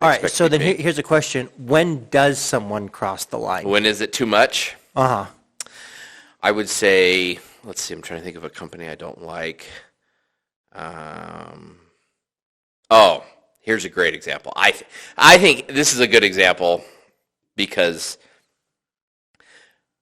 All right, so then here's a question. When does someone cross the line? When is it too much? I would say, let's see, I'm trying to think of a company I don't like. Here's a great example. I think this is a good example because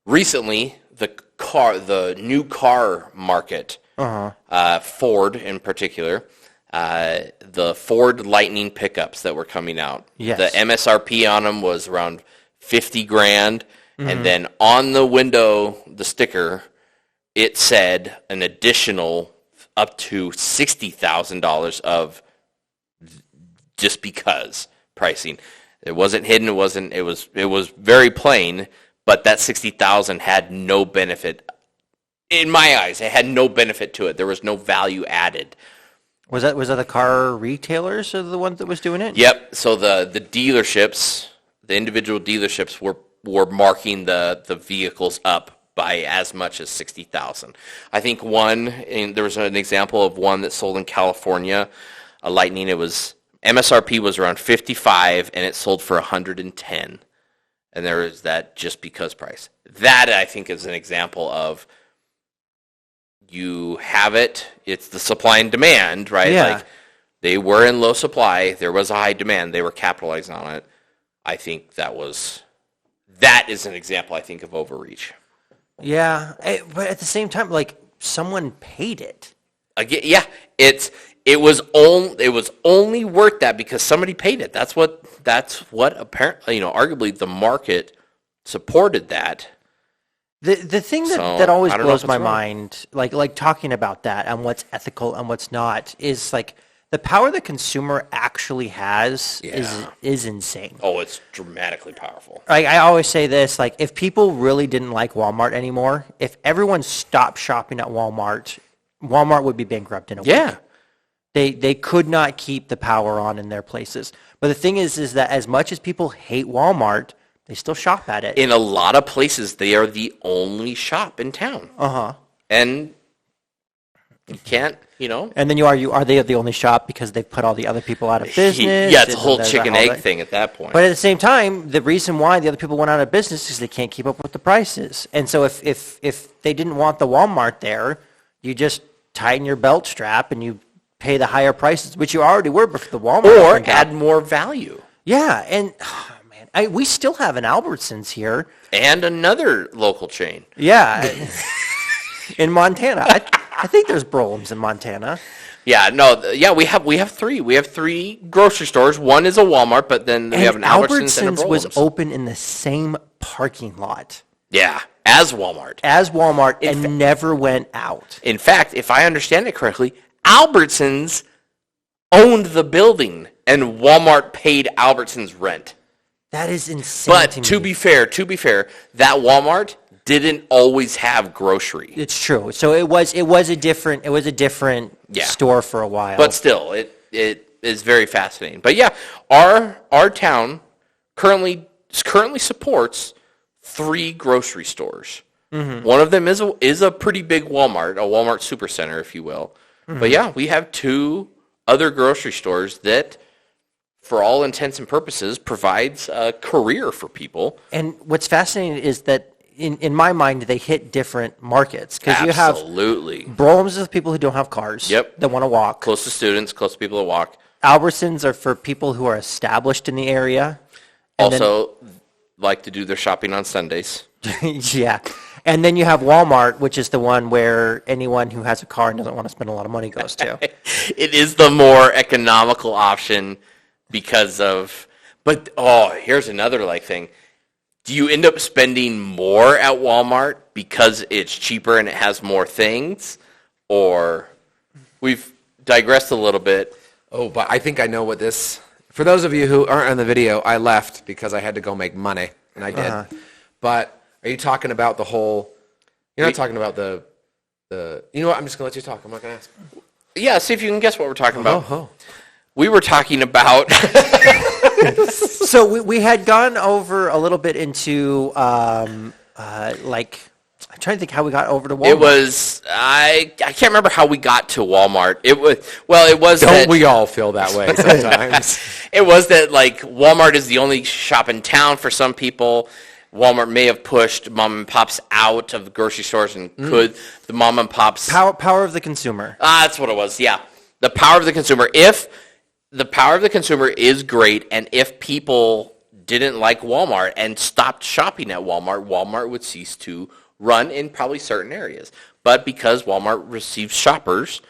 recently the new car market, Ford in particular, the Ford Lightning pickups that were coming out. Yes. The MSRP on them was around $50,000, and then on the window, the sticker, it said an additional up to $60,000 of just because pricing. It wasn't hidden. It was very plain. But that $60,000 had no benefit. In my eyes, it had no benefit to it. There was no value added. Was that the car retailers or the one that was doing it? Yep. So the dealerships, the individual dealerships were marking the vehicles up by as much as $60,000. I think there was an example of one that sold in California, a Lightning. It was MSRP was around $55,000 and it sold for $110,000. And there is that just because price. That I think is an example of you have it. It's the supply and demand, right? Yeah. Like they were in low supply. There was a high demand. They were capitalizing on it. I think that is an example, I think, of overreach. Yeah, but at the same time, someone paid it. Again, yeah, it was only worth that because somebody paid it. That's what apparently, arguably the market supported that. The thing that always blows my mind, like talking about that and what's ethical and what's not, is the power the consumer actually has is insane. Oh, it's dramatically powerful. I always say this, if people really didn't like Walmart anymore, if everyone stopped shopping at Walmart would be bankrupt in a week. They could not keep the power on in their places. But the thing is that as much as people hate Walmart, they still shop at it. In a lot of places, they are the only shop in town. And you can't, And then you argue, are they the only shop because they've put all the other people out of business? Yeah, it's a whole chicken egg thing at that point. But at the same time, the reason why the other people went out of business is they can't keep up with the prices. And so if they didn't want the Walmart there, you just tighten your belt strap and you pay the higher prices, which you already were before the Walmart. Or add more value. Yeah, and we still have an Albertsons here. And another local chain. Yeah, in Montana. I think there's Brolum's in Montana. Yeah, no, yeah, we have three. We have three grocery stores. One is a Walmart, but then we have an Albertsons and a Brolum's. Was open in the same parking lot. Yeah, as Walmart. And never went out. In fact, if I understand it correctly, Albertsons owned the building, and Walmart paid Albertsons rent. That is insane. But to be fair, that Walmart didn't always have grocery. It's true. So it was a different store for a while. But still, it is very fascinating. But yeah, our town currently supports 3 grocery stores. Mm-hmm. One of them is a pretty big Walmart, a Walmart supercenter, if you will. Mm-hmm. But yeah, we have 2 other grocery stores that, for all intents and purposes, provides a career for people. And what's fascinating is that in my mind, they hit different markets. Because you have Brolums is people who don't have cars. Yep. That want to walk. Close to students, close to people that walk. Albertsons are for people who are established in the area. Also, like to do their shopping on Sundays. Yeah. And then you have Walmart, which is the one where anyone who has a car and doesn't want to spend a lot of money goes to. It is the more economical option because of... But, here's another thing. Do you end up spending more at Walmart because it's cheaper and it has more things? Or we've digressed a little bit. Oh, but I think I know what this... For those of you who aren't on the video, I left because I had to go make money, and I did. Uh-huh. But are you talking about the whole... You're not talking about the... You know what? I'm just going to let you talk. I'm not going to ask. Yeah, see if you can guess what we're talking about. We were talking about... So we had gone over a little bit into, I'm trying to think how we got over to Walmart. It was, I can't remember how we got to Walmart. It was Don't that... we all feel that way sometimes? It was that, Walmart is the only shop in town for some people. Walmart may have pushed mom and pops out of the grocery stores and could the mom and pops... Power of the consumer. That's what it was, yeah. The power of the consumer. If the power of the consumer is great, and if people didn't like Walmart and stopped shopping at Walmart, Walmart would cease to run in probably certain areas. But because Walmart receives shoppers,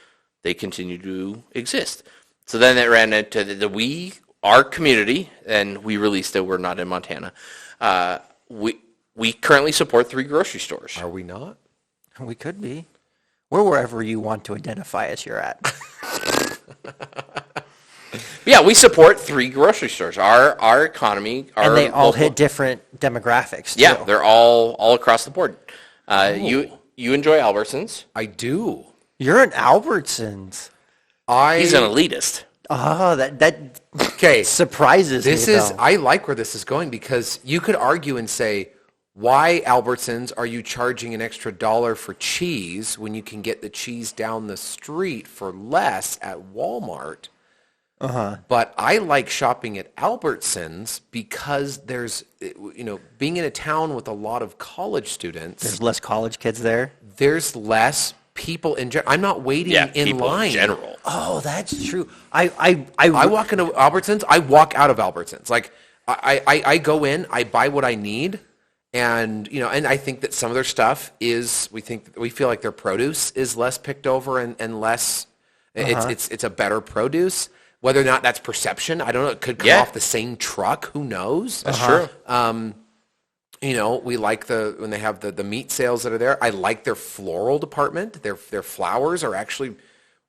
they continue to exist. So then it ran into our community, and we released it. We're not in Montana. We currently support 3 grocery stores. Are we not? We could be. We're wherever you want to identify as you're at. Yeah, we support 3 grocery stores. Our economy, and they all hit different demographics, too. Yeah, they're all across the board. You enjoy Albertsons. I do. You're an Albertsons. He's an elitist. Oh, that surprises me. I like where this is going, because you could argue and say, why, Albertsons, are you charging an extra $1 for cheese when you can get the cheese down the street for less at Walmart? Uh-huh. But I like shopping at Albertsons because there's, being in a town with a lot of college students. There's less college kids there. There's less people in general. I'm not waiting in line. In general. Oh, that's true. I walk into Albertsons. I walk out of Albertsons. I go in. I buy what I need. And and I think that some of their stuff we feel like their produce is less picked over and less. It's a better produce. Whether or not that's perception, I don't know. It could come off the same truck. Who knows? That's true. We like when they have the meat sales that are there. I like their floral department. Their flowers are actually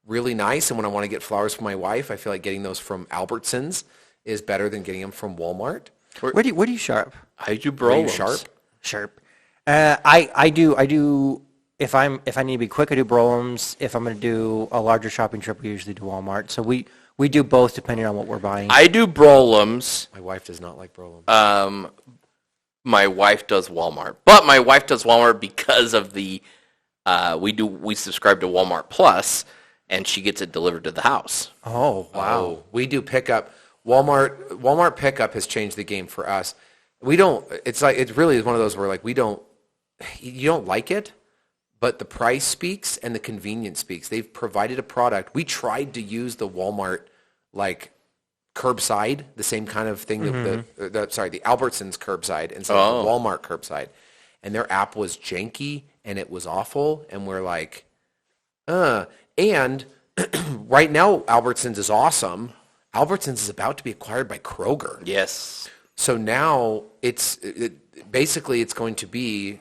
really nice. And when I want to get flowers for my wife, I feel like getting those from Albertsons is better than getting them from Walmart. Where do you shop? I do Brolums. Sharp. I do. If I need to be quick, I do Brolums. If I'm going to do a larger shopping trip, we usually do Walmart. So we do both depending on what we're buying. I do Brolums. My wife does not like Brolums. My wife does Walmart, but my wife does Walmart because of the we subscribe to Walmart Plus, and she gets it delivered to the house. Oh, wow. We do pickup. Walmart pickup has changed the game for us. We don't. It's like it really is one of those where you don't like it, but the price speaks and the convenience speaks. They've provided a product. We tried to use the Walmart curbside, the same kind of thing the Albertsons curbside instead of the Walmart curbside, and their app was janky and it was awful. And we're like, And right now Albertsons is awesome. Albertsons is about to be acquired by Kroger. Yes. So now it's basically it's going to be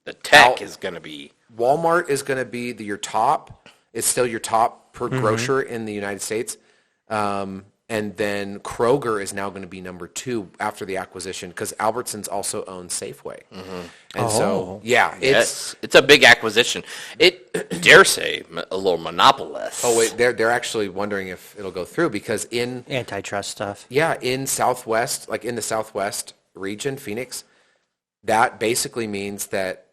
The tech is going to be... Walmart is going to be your top. It's still your top per grocer in the United States. And then Kroger is now going to be number 2 after the acquisition because Albertsons also owns Safeway. And so, it's a big acquisition. It, dare say, a little monopolist. Oh, wait, they're actually wondering if it'll go through because in... Antitrust stuff. Yeah, in Southwest, like in the Southwest region, Phoenix, that basically means that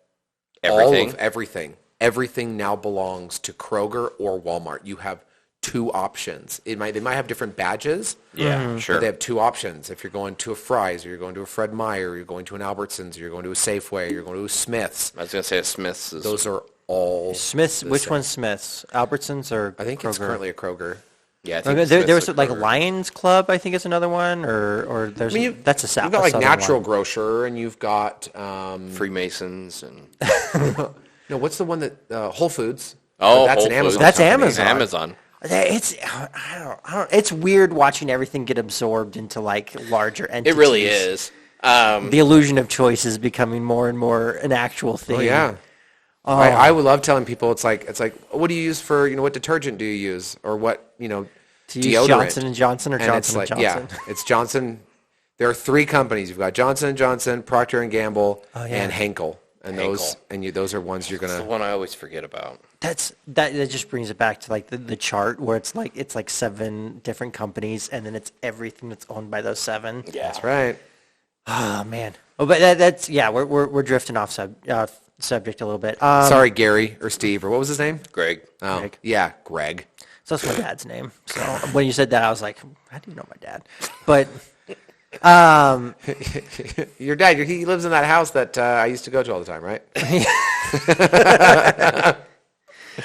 all of everything now belongs to Kroger or Walmart. You have 2 options. They might have different badges. Yeah, sure. But they have 2 options. If you're going to a Fry's, or you're going to a Fred Meyer, or you're going to an Albertsons, or you're going to a Safeway, or you're going to a Smith's. I was going to say a Smith's. Those are all Smith's. Which one's Smith's? Albertsons or I think Kroger? it's currently a Kroger. Yeah, I think there was like Lions Club. I think is another one, or there's that's a South. You've got like Natural one. Grocer, and you've got Freemasons and no. What's the one that Whole Foods? Oh, that's Whole an Amazon. Foods. That's company. Amazon. Amazon. I don't. It's weird watching everything get absorbed into like larger entities. It really is. The illusion of choice is becoming more and more an actual thing. Oh yeah. I would love telling people it's like what do you use for what detergent do you use or what To use deodorant Johnson and Johnson or and Johnson it's and like Johnson. it's Johnson. There are 3 companies. You've got Johnson and Johnson, Procter and Gamble, and Henkel, and those are ones you're That's gonna. the one I always forget about. That just brings it back to like the chart where it's like 7 different companies and then it's everything that's owned by those 7. Yeah. That's right. Oh man. Oh, but that's we're drifting off subject a little bit. Sorry, Gary or Steve or what was his name? Greg. Oh, Greg. yeah, Greg. So that's my dad's name. So when you said that, I was like, how do you know my dad? But Your dad, he lives in that house that I used to go to all the time, right?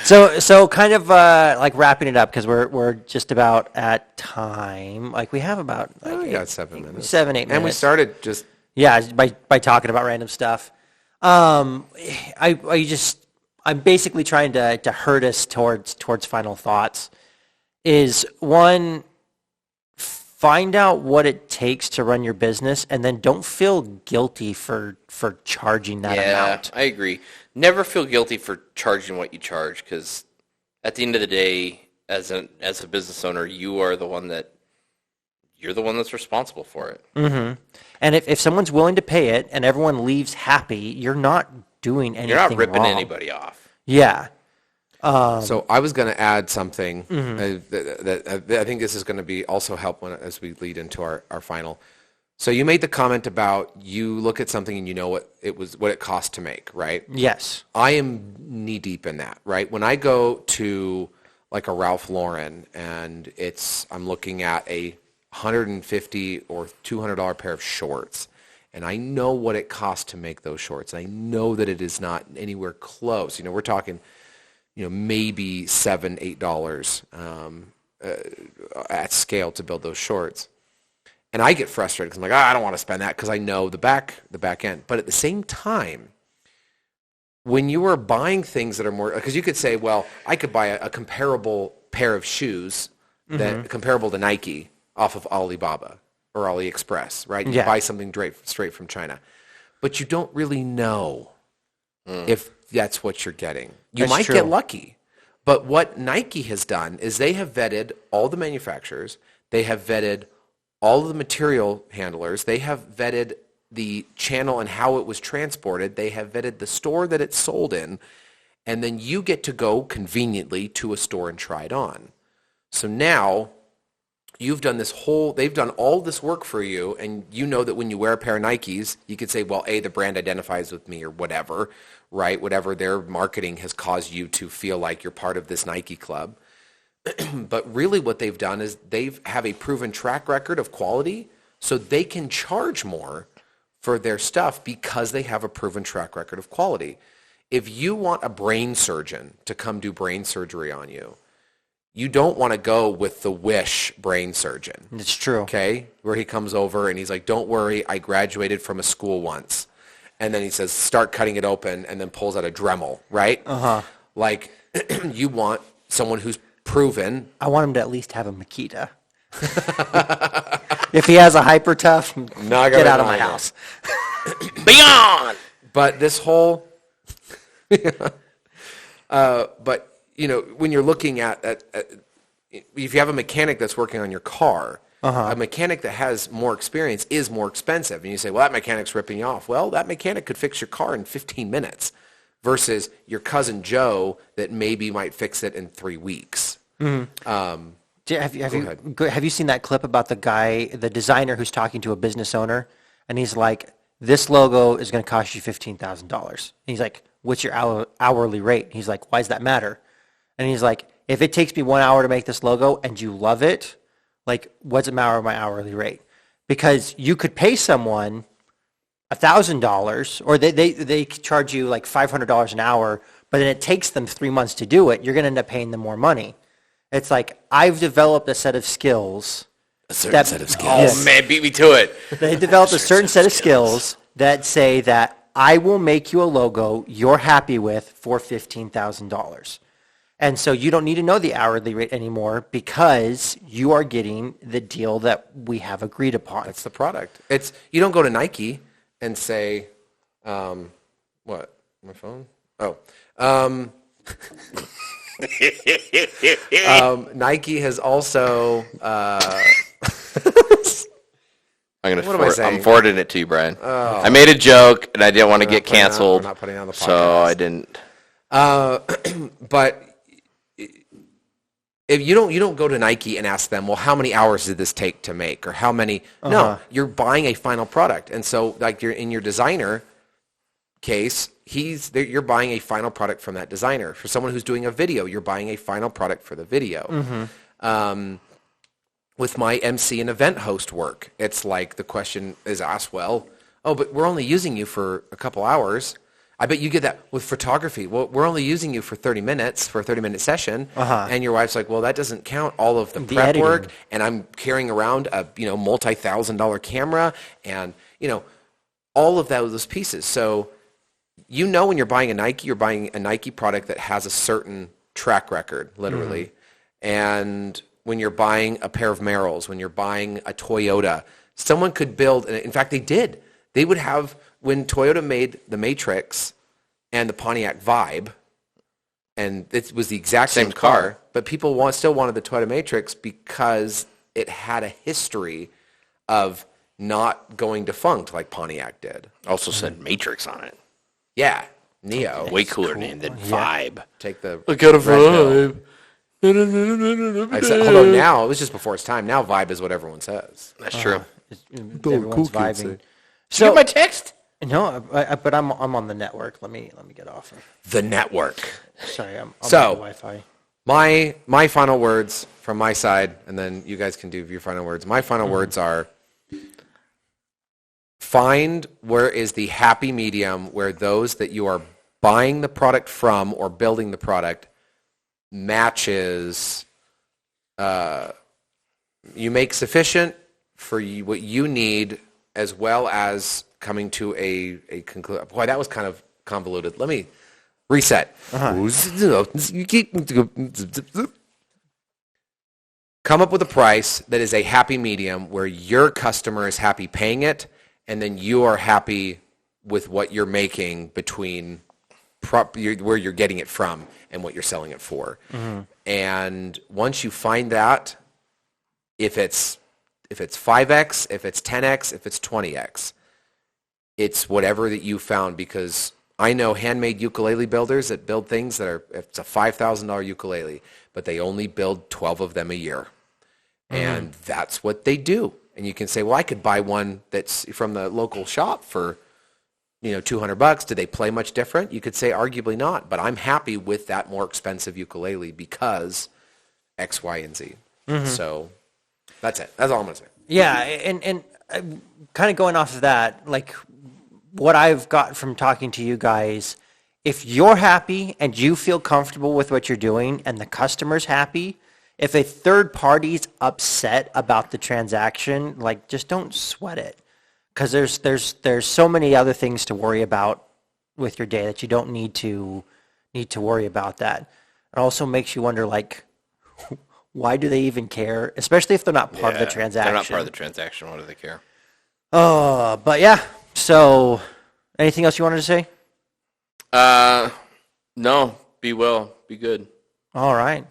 so kind of like wrapping it up because we're just about at time. Like we have about We got 7 minutes. 7-8 minutes. And we started just by talking about random stuff. I'm basically trying to herd us towards final thoughts. Is one, find out what it takes to run your business, and then don't feel guilty for charging that amount. I agree. Never feel guilty for charging what you charge because at the end of the day, as a business owner, you're the one that's responsible for it. Mm-hmm. And if someone's willing to pay it and everyone leaves happy, you're not doing anything wrong. You're not ripping anybody off. Yeah. So I was going to add something that I think this is going to be also help as we lead into our final. So you made the comment about you look at something and you know what it cost to make, right? Yes. I am knee deep in that, right? When I go to like a Ralph Lauren and I'm looking at a $150 or $200 pair of shorts, and I know what it costs to make those shorts. I know that it is not anywhere close. We're talking, maybe $7, $8 at scale to build those shorts. And I get frustrated because I'm like, I don't want to spend that because I know the back end. But at the same time, when you are buying things that are more, because you could say, well, I could buy a comparable pair of shoes that comparable to Nike off of Alibaba or AliExpress, right? You buy something straight from China. But you don't really know if that's what you're getting. You might get lucky. But what Nike has done is they have vetted all the manufacturers. They have vetted all of the material handlers. They have vetted the channel and how it was transported. They have vetted the store that it's sold in. And then you get to go conveniently to a store and try it on. So now they've done all this work for you, and you know that when you wear a pair of Nikes, you could say, well, the brand identifies with me or whatever, right? Whatever their marketing has caused you to feel like you're part of this Nike club. But really what they've done is they have a proven track record of quality, so they can charge more for their stuff because they have a proven track record of quality. If you want a brain surgeon to come do brain surgery on you, you don't want to go with the Wish brain surgeon. It's true. Okay? Where he comes over and he's like, don't worry, I graduated from a school once. And then he says, start cutting it open, and then pulls out a Dremel, right? Uh-huh. Like, you want someone who's proven. I want him to at least have a Makita. If he has a Hyper Tough, get out of my house. Beyond! But this whole, but you know, when you're looking at if you have a mechanic that's working on your car, a mechanic that has more experience is more expensive. And you say, well, that mechanic's ripping you off. Well, that mechanic could fix your car in 15 minutes versus your cousin Joe that maybe might fix it in 3 weeks. Have you seen that clip about the designer who's talking to a business owner, and he's like, this logo is going to cost you $15,000. He's like, what's your hourly rate? He's like, why does that matter? And he's like, if it takes me 1 hour to make this logo and you love it, like, what's my hourly rate? Because you could pay someone $1,000, or they charge you like $500 an hour, but then it takes them 3 months to do it. You're going to end up paying them more money. It's like, I've developed a set of skills. A certain set of skills. Oh, man, beat me to it. They developed a certain set of skills that say that I will make you a logo you're happy with for $15,000. And so you don't need to know the hourly rate anymore because you are getting the deal that we have agreed upon. That's the product. You don't go to Nike and say, what? My phone? Oh. Nike has also. I'm forwarding it to you, Brian. Oh. I made a joke and I didn't want to get canceled. I'm not putting it on the podcast. So I didn't. But if you don't go to Nike and ask them, well, how many hours did this take to make, or how many? No, you're buying a final product, and so like you're in your designer case, you're buying a final product from that designer. For someone who's doing a video, you're buying a final product for the video. With my MC and event host work, it's like the question is asked, well, but we're only using you for a couple hours. I bet you get that with photography. Well, we're only using you for 30 minutes for a 30-minute session, and your wife's like, well, that doesn't count all of the prep editing work, and I'm carrying around a multi-$1,000 camera, and all of those pieces. So when you're buying you're buying a Nike product that has a certain track record, literally, and when you're buying a pair of Merrells, when you're buying a Toyota, someone could build. In fact, they did. They would have. When Toyota made the Matrix and the Pontiac Vibe, and it was the exact same car, but people still wanted the Toyota Matrix because it had a history of not going defunct like Pontiac did. Also said Matrix on it. Yeah, Neo. Way cooler name than Vibe. Take the. Look at a Vibe. I said, although now, it was just before its time. Now Vibe is what everyone says. That's true. Everyone's vibing. So, you get my text? No, but I'm on the network. Let me get off. The network. Sorry, I'm on the Wi-Fi. My final words from my side, and then you guys can do your final words. My final words are: find where is the happy medium where those that you are buying the product from or building the product matches. You make sufficient for what you need, as well as coming to a conclusion. Boy, that was kind of convoluted. Let me reset. Come up with a price that is a happy medium where your customer is happy paying it, and then you are happy with what you're making between where you're getting it from and what you're selling it for. And once you find that, if it's 5x, if it's 10x, if it's 20x, it's whatever that you found, because I know handmade ukulele builders that build things that it's a $5,000 ukulele, but they only build 12 of them a year. And that's what they do. And you can say, well, I could buy one that's from the local shop for $200. Do they play much different? You could say arguably not, but I'm happy with that more expensive ukulele because X, Y, and Z. So that's it. That's all I'm going to say. Yeah, and kind of going off of that, like what I've got from talking to you guys, if you're happy and you feel comfortable with what you're doing and the customer's happy, if a third party's upset about the transaction, like just don't sweat it, because there's so many other things to worry about with your day that you don't need to worry about that. It also makes you wonder, like, why do they even care? Especially if they're not part of the transaction. They're not part of the transaction. Why do they care? But yeah. So, anything else you wanted to say? No. Be well. Be good. All right.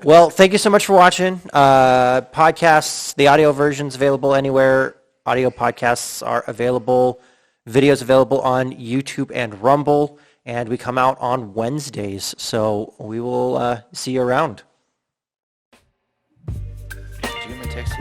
Well, thank you so much for watching. Podcasts, the audio version's available anywhere. Audio podcasts are available. Videos available on YouTube and Rumble. And we come out on Wednesdays. So we will see you around. Did you get my text?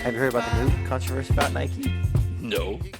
Have you heard about the new controversy about Nike? No.